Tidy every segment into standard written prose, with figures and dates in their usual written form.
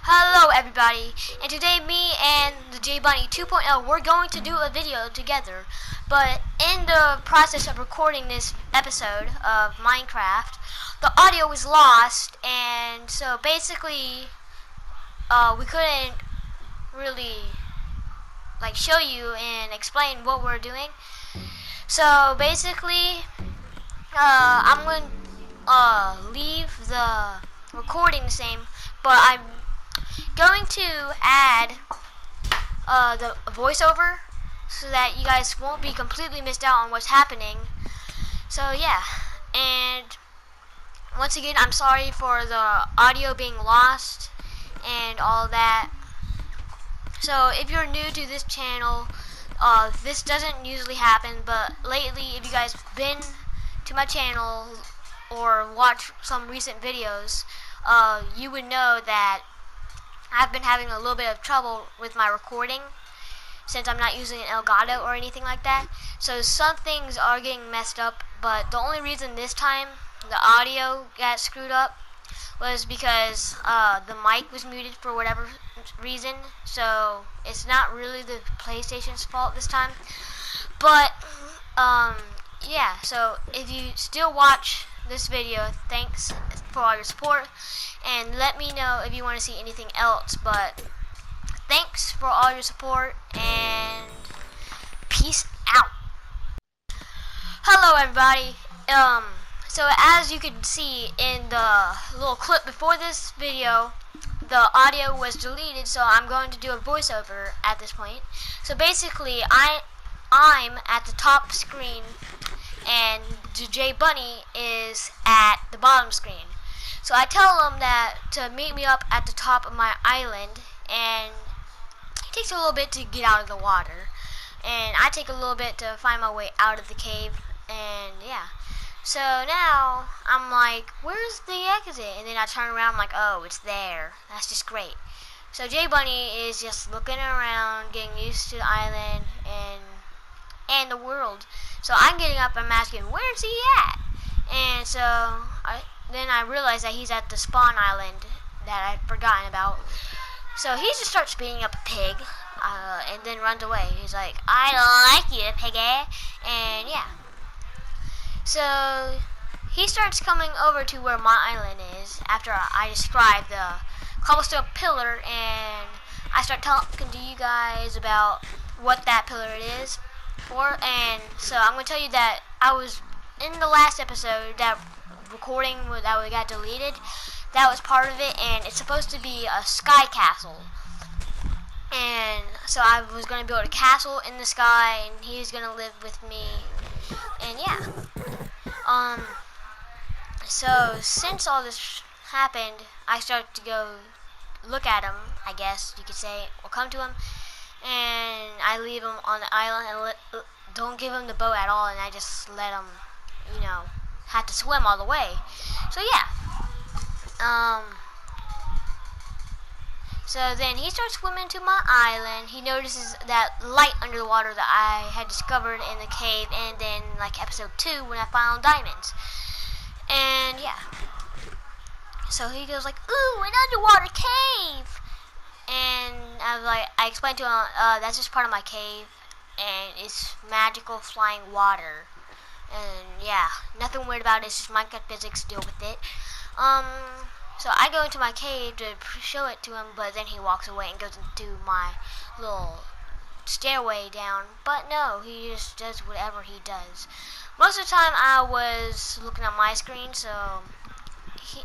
Hello everybody, and today me and the J Bunny 2.0 we're going to do a video together. But in the process of recording this episode of Minecraft, the audio was lost, and so basically we couldn't really show you and explain what we're doing. So basically I'm going to leave the recording the same, but I'm going to add the voiceover so that you guys won't be completely missed out on what's happening. So yeah, and once again, I'm sorry for the audio being lost and all that. So if you're new to this channel, this doesn't usually happen, but lately, if you guys been to my channel or watched some recent videos, you would know that I've been having a little bit of trouble with my recording since I'm not using an Elgato or anything like that. So some things are getting messed up, but the only reason this time the audio got screwed up was because the mic was muted for whatever reason. So it's not really the PlayStation's fault this time. But yeah, so if you still watch this video, thanks for all your support, and let me know if you want to see anything else. But thanks for all your support, and peace out. Hello everybody. So as you can see in the little clip before this video, the audio was deleted, so I'm going to do a voiceover at this point. So basically I'm at the top screen and J Bunny is at the bottom screen. So I tell him that to meet me up at the top of my island, and it takes a little bit to get out of the water, and I take a little bit to find my way out of the cave, and yeah. So now I'm like, where's the exit? And then I turn around, I'm like, oh, it's there. That's just great. So J Bunny is just looking around, getting used to the island and the world. So I'm getting up and I'm asking, where's he at? And so then I realize that he's at the spawn island that I'd forgotten about. So he just starts beating up a pig, and then runs away. He's like, I don't like you, piggy. And yeah. So he starts coming over to where my island is after I describe the cobblestone pillar, and I start talking to you guys about what that pillar is for. And so I'm going to tell you that I was in the last episode, that recording that we got deleted, that was part of it, and it's supposed to be a sky castle. And so I was going to build a castle in the sky, and he's going to live with me, and yeah. So since all this happened, I started to go look at him, I guess you could say, or come to him, and I leave him on the island and don't give him the boat at all, and I just let him, have to swim all the way. So yeah. So then he starts swimming to my island. He notices that light under the water that I had discovered in the cave, and then episode 2 when I found diamonds. And yeah. So he goes ooh, an underwater cave. And I explained to him, that's just part of my cave, and it's magical flying water. And yeah, nothing weird about it, it's just Minecraft physics, deal with it. So I go into my cave to show it to him, but then he walks away and goes into my little stairway down. But no, he just does whatever he does. Most of the time I was looking at my screen,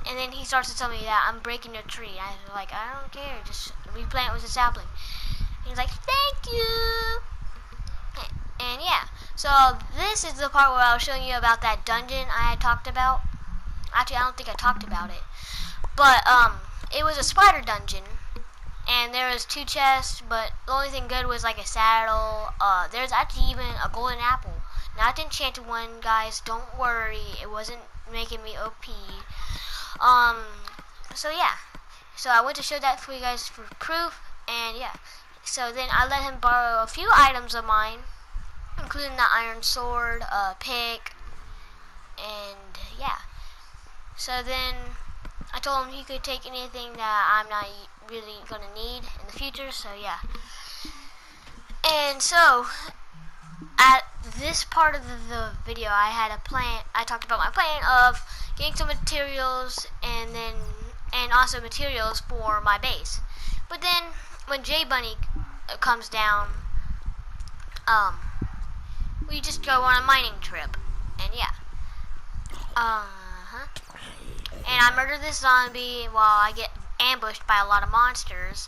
and then he starts to tell me that I'm breaking your tree. I was like, I don't care, just replant with a sapling. He's like, thank you. And yeah, so this is the part where I was showing you about that dungeon I had talked about. Actually, I don't think I talked about it. But it was a spider dungeon, and there was 2 chests, but the only thing good was a saddle. There's actually even a golden apple. Not the enchanted one, guys, don't worry, it wasn't making me OP. So yeah, so I went to show that for you guys for proof, and yeah. So then I let him borrow a few items of mine, including the iron sword, pick, and yeah. So then I told him he could take anything that I'm not really gonna need in the future. So yeah. And so at this part of the video, I had a plan. I talked about my plan of getting some materials and also materials for my base. But then when J Bunny comes down, we just go on a mining trip, and yeah. And I murder this zombie while I get ambushed by a lot of monsters.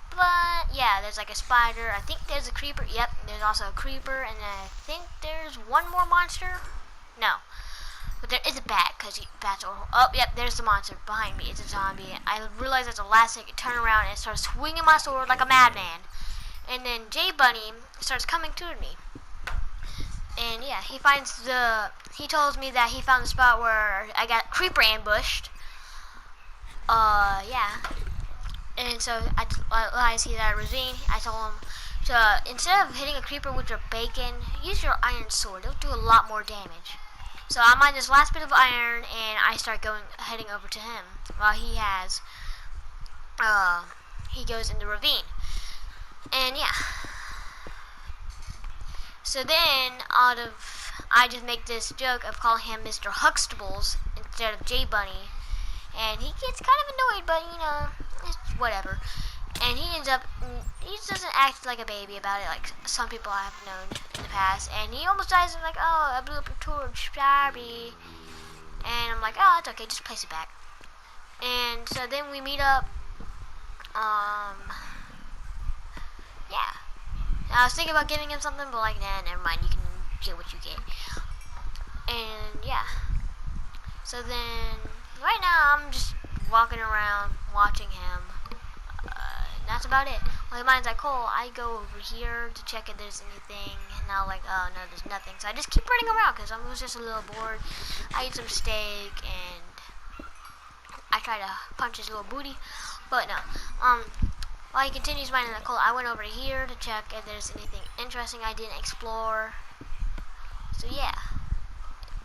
But yeah, there's like a spider. I think there's a creeper. Yep, there's also a creeper, and I think there's one more monster. No, but there is a bat because bats are. Oh, yep, there's the monster behind me. It's a zombie. I realize at the last second, turn around and start swinging my sword like a madman. And then J Bunny starts coming toward me. And yeah, he tells me that he found the spot where I got creeper ambushed. Yeah. And so I see that ravine. I told him to, instead of hitting a creeper with your bacon, use your iron sword. It'll do a lot more damage. So I mine this last bit of iron, and I start heading over to him while he goes in the ravine. And yeah. So then, I just make this joke of calling him Mr. Huxtables instead of J Bunny. And he gets kind of annoyed, but you know, it's whatever. And he just doesn't act like a baby about it, like some people I have known in the past. And he almost dies, and like, oh, I blew up your torch, sorry. And I'm like, oh, it's okay, just place it back. And so then we meet up. Yeah. I was thinking about giving him something, but like, nah, never mind. You can get what you get. And yeah. So then, right now I'm just walking around, watching him. That's about it. When mine's like, Cole, I go over here to check if there's anything. And now like, oh no, there's nothing. So I just keep running around because I was just a little bored. I ate some steak and I try to punch his little booty, but no. While he continues mining the coal, I went over here to check if there's anything interesting I didn't explore. So yeah.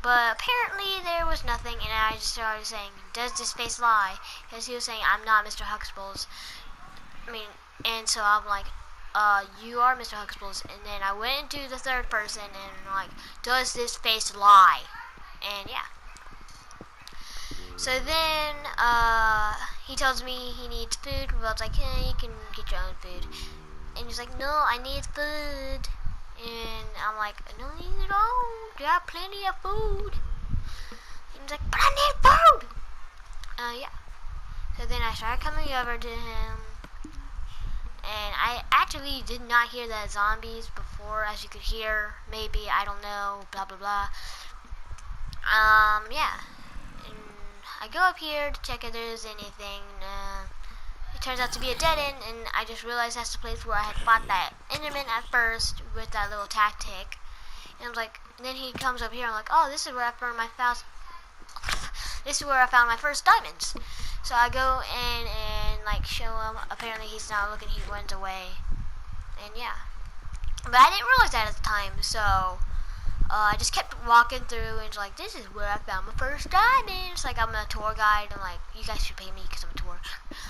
But apparently there was nothing, and I just started saying, does this face lie? Because he was saying, I'm not Mr. Huxtables. And so I'm like, you are Mr. Huxtables. And then I went into the third person, and like, does this face lie? And yeah. So then, he tells me he needs food. Well, it's like, yeah, you can get your own food. And he's like, no, I need food. And I'm like, no, you don't. You have plenty of food. And he's like, but I need food. Yeah. So then I started coming over to him. And I actually did not hear the zombies before, as you could hear. Maybe, I don't know, blah, blah, blah. Yeah. I go up here to check if there's anything. It turns out to be a dead end, and I just realized that's the place where I had fought that Enderman at first with that little tactic. And I was like, and then he comes up here. I'm like, oh, this is where I found my first diamonds. So I go in and like show him. Apparently he's not looking. He runs away. And yeah, but I didn't realize that at the time. So. I just kept walking through, and it's like, this is where I found my first diamond. It's like I'm a tour guide, and like, you guys should pay me because I'm a tour.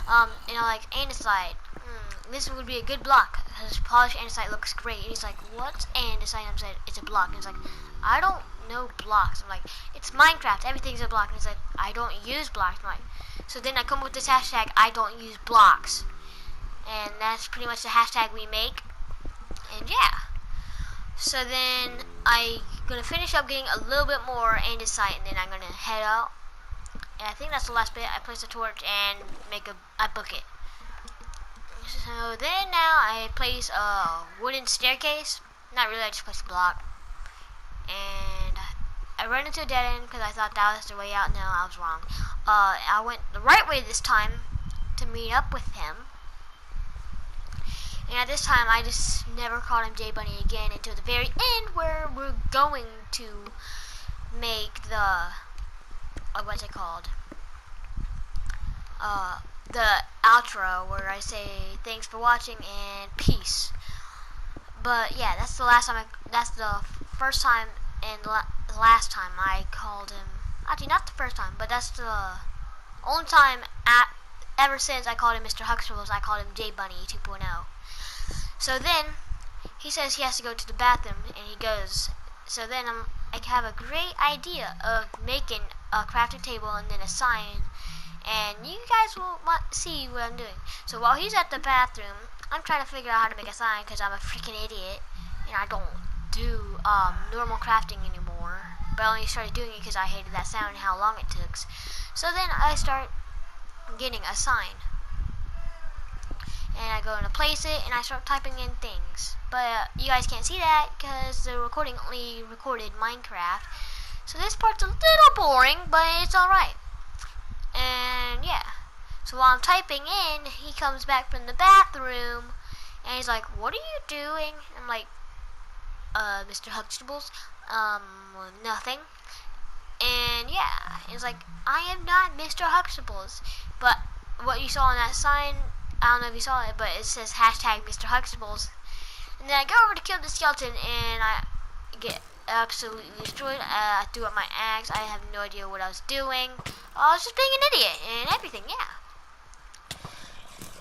And I'm like, andesite. This would be a good block because polished andesite looks great. And he's like, what's andesite? I said, it's a block. And he's like, I don't know blocks. I'm like, it's Minecraft. Everything's a block. And he's like, I don't use blocks. I'm like, so then I come up with this hashtag, I don't use blocks. And that's pretty much the hashtag we make. And yeah. So then I'm going to finish up getting a little bit more andesite, and then I'm going to head out. And I think that's the last bit. I place a torch and make a bucket. So then now I place a wooden staircase. Not really, I just place a block. And I run into a dead end because I thought that was the way out. No, I was wrong. I went the right way this time to meet up with him. And at this time, I just never called him J Bunny again until the very end, where we're going to make the what's it called? The outro, where I say thanks for watching and peace. But yeah, that's the first time and the last time I called him. Actually, not the first time, but that's the Only time ever since I called him Mr. Huxtables, I called him J Bunny 2.0. So then he says he has to go to the bathroom, and he goes. So then I have a great idea of making a crafting table and then a sign, and you guys will see what I'm doing. So while he's at the bathroom, I'm trying to figure out how to make a sign because I'm a freaking idiot and I don't do normal crafting anymore. But I only started doing it because I hated that sound and how long it took. So then I start getting a sign, and I go to place it and I start typing in things. But you guys can't see that because the recording only recorded Minecraft. So this part's a little boring, but it's alright. And yeah. So while I'm typing in, he comes back from the bathroom and he's like, "What are you doing?" I'm like, Mr. Huxtables, nothing. And yeah, he's like, "I am not Mr. Huxtables." But what you saw on that sign, I don't know if you saw it, but it says hashtag Mr. Huxtables. And then I go over to kill the skeleton and I get absolutely destroyed. I threw up my axe. I have no idea what I was doing. I was just being an idiot and everything, yeah.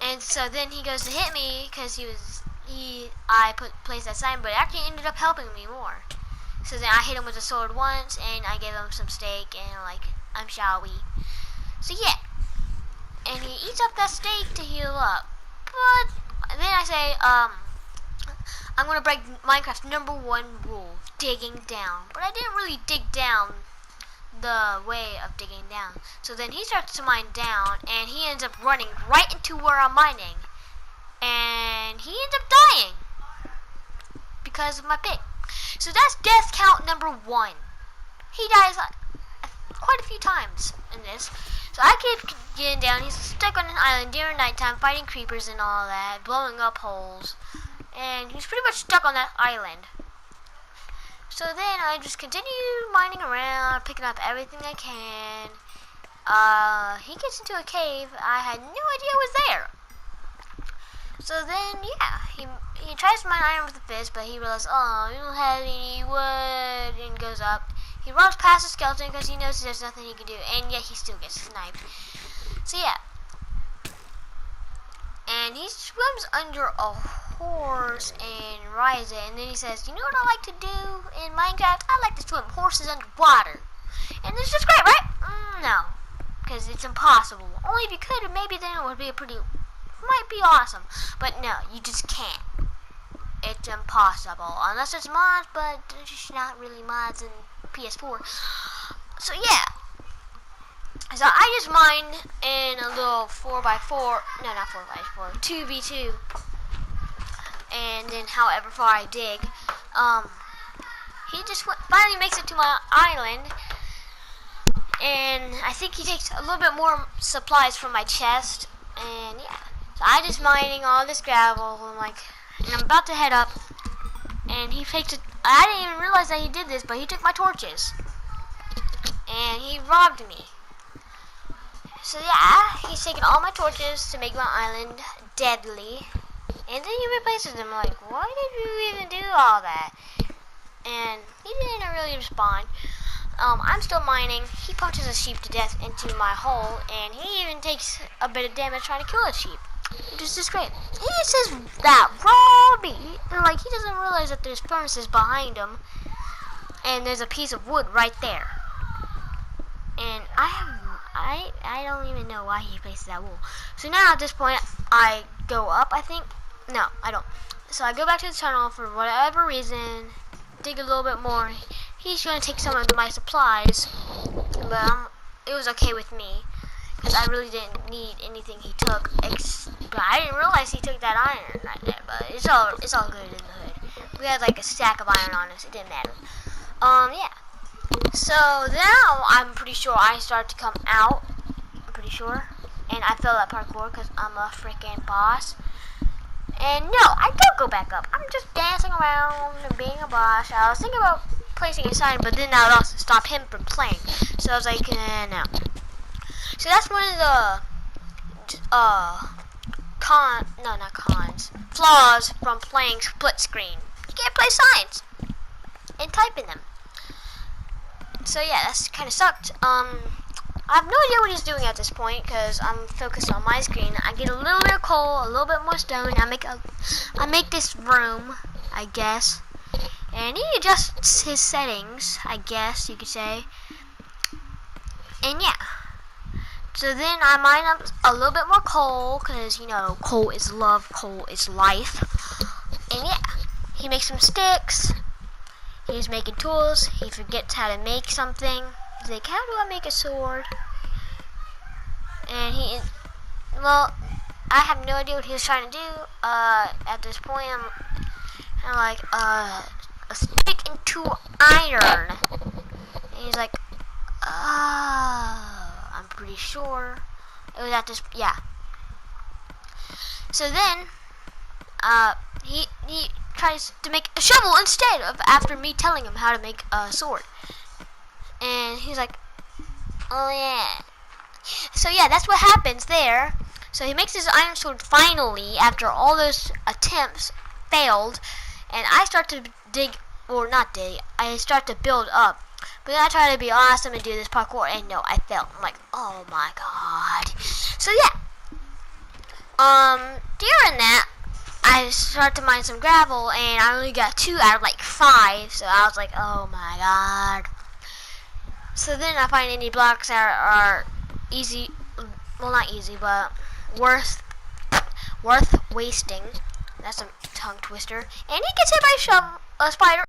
And so then he goes to hit me because I placed that sign, but it actually ended up helping me more. So then I hit him with a sword once, and I gave him some steak, and I'm shall we. So yeah, and he eats up that steak to heal up. But then I say, I'm gonna break Minecraft's #1 rule: digging down. But I didn't really dig down the way of digging down. So then he starts to mine down, and he ends up running right into where I'm mining, and he ends up dying because of my pick. So that's death count #1. He dies quite a few times in this. So I keep getting down. He's stuck on an island during nighttime, fighting creepers and all that, blowing up holes, and he's pretty much stuck on that island. So then I just continue mining around, picking up everything I can. He gets into a cave. I had no idea was there. So then, yeah, he tries to mine iron with a fist, but he realizes, oh, you don't have any wood, and goes up. He runs past the skeleton because he knows there's nothing he can do, and yet he still gets sniped. So yeah. And he swims under a horse and rides it, and then he says, "You know what I like to do in Minecraft? I like to swim horses underwater." And this is great, right? No, because it's impossible. Only if you could, maybe then it would be might be awesome. But no, you just can't. It's impossible. Unless it's mods, but there's just not really mods in PS4. So yeah. So I just mined in a little 4x4, no, not 4x4, 2v2, and then however far I dig, he just finally makes it to my island, and I think he takes a little bit more supplies from my chest, and yeah, so I just mining all this gravel, and I'm about to head up, and he takes it. I didn't even realize that he did this, but he took my torches, and he robbed me. So yeah, he's taking all my torches to make my island deadly, and then he replaces them. Like, why did you even do all that? And he didn't really respond. I'm still mining. He punches a sheep to death into my hole, and he even takes a bit of damage trying to kill a sheep, which is just great. He says that raw meat, and he doesn't realize that there's furnaces behind him, and there's a piece of wood right there. And I don't even know why he places that wool. So now at this point, I go up, I think. No, I don't. So I go back to the tunnel for whatever reason, dig a little bit more. He's going to take some of my supplies, but it was okay with me, because I really didn't need anything he took. But I didn't realize he took that iron right there, but it's all good in the hood. We had a stack of iron on us. It didn't matter. Yeah. So now I'm pretty sure I start to come out. I'm pretty sure. And I failed that parkour because I'm a freaking boss. And no, I don't go back up. I'm just dancing around and being a boss. I was thinking about placing a sign, but then that would also stop him from playing. So I was like, no. So that's one of the flaws from playing split screen. You can't play signs and type in them. So yeah, that's kind of sucked. I I have no idea what he's doing at this point because I'm focused on my screen. I get a little bit of coal, a little bit more stone. I make this room, I guess, and he adjusts his settings, I guess you could say. And yeah, so then I mine up a little bit more coal because you know coal is love, coal is life. And yeah, he makes some sticks. He's making tools. He forgets how to make something. He's like, how do I make a sword? And well, I have no idea what he was trying to do. At this point, I'm like, a stick into iron. And he's like, I'm pretty sure it was at this, yeah. So then, he tries to make a shovel instead of after me telling him how to make a sword. And he's like, oh yeah. So yeah, that's what happens there. So he makes his iron sword finally after all those attempts failed. And I start to I start to build up. But then I try to be awesome and do this parkour, and no, I failed. I'm like, oh my god. So yeah. During that, I start to mine some gravel, and I only got 2 out of like 5. So I was like, oh my god. So then I find any blocks that are easy, well not easy, but worth wasting. That's a tongue twister. And he gets hit by a spider.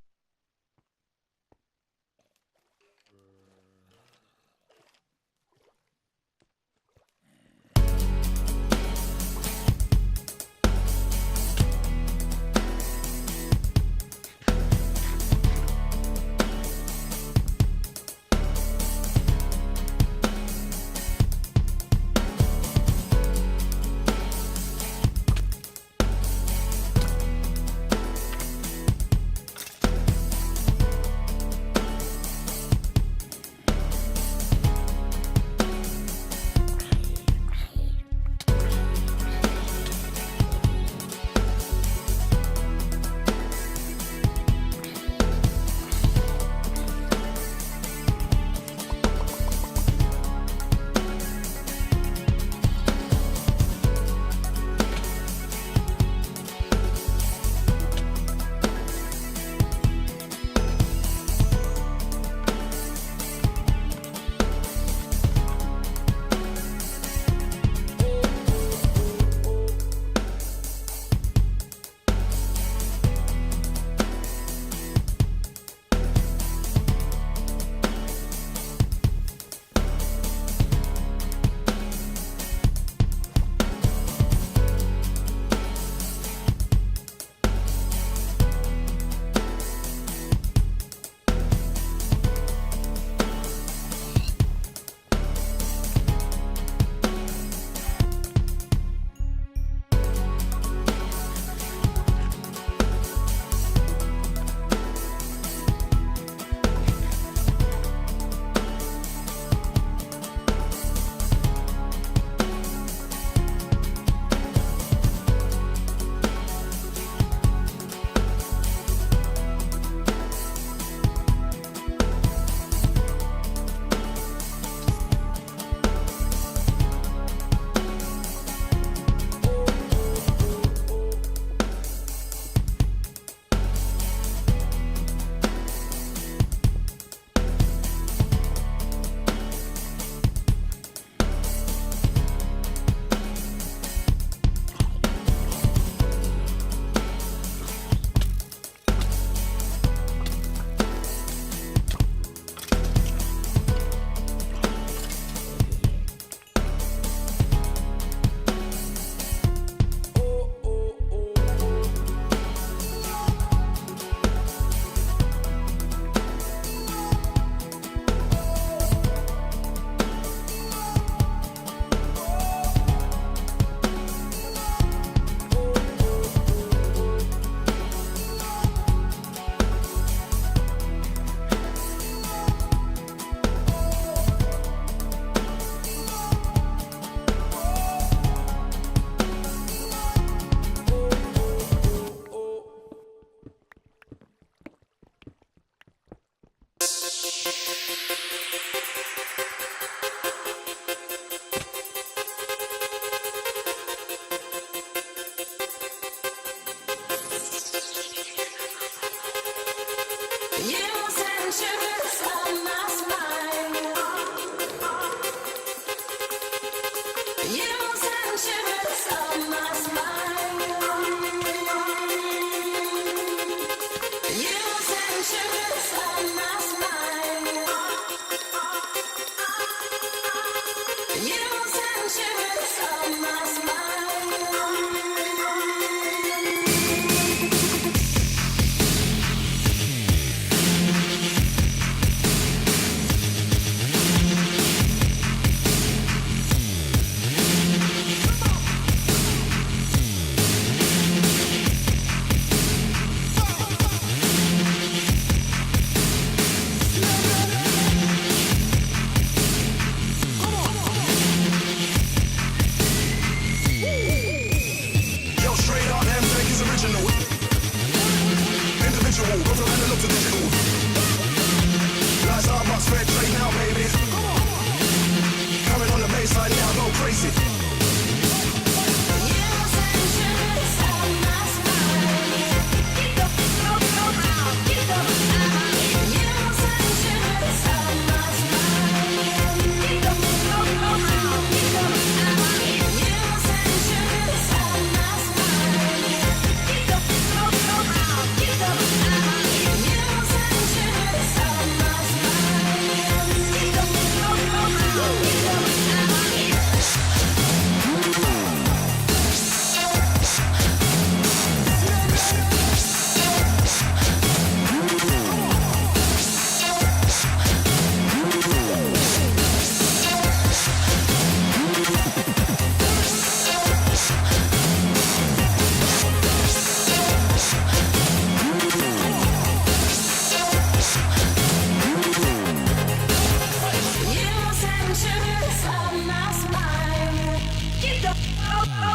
House.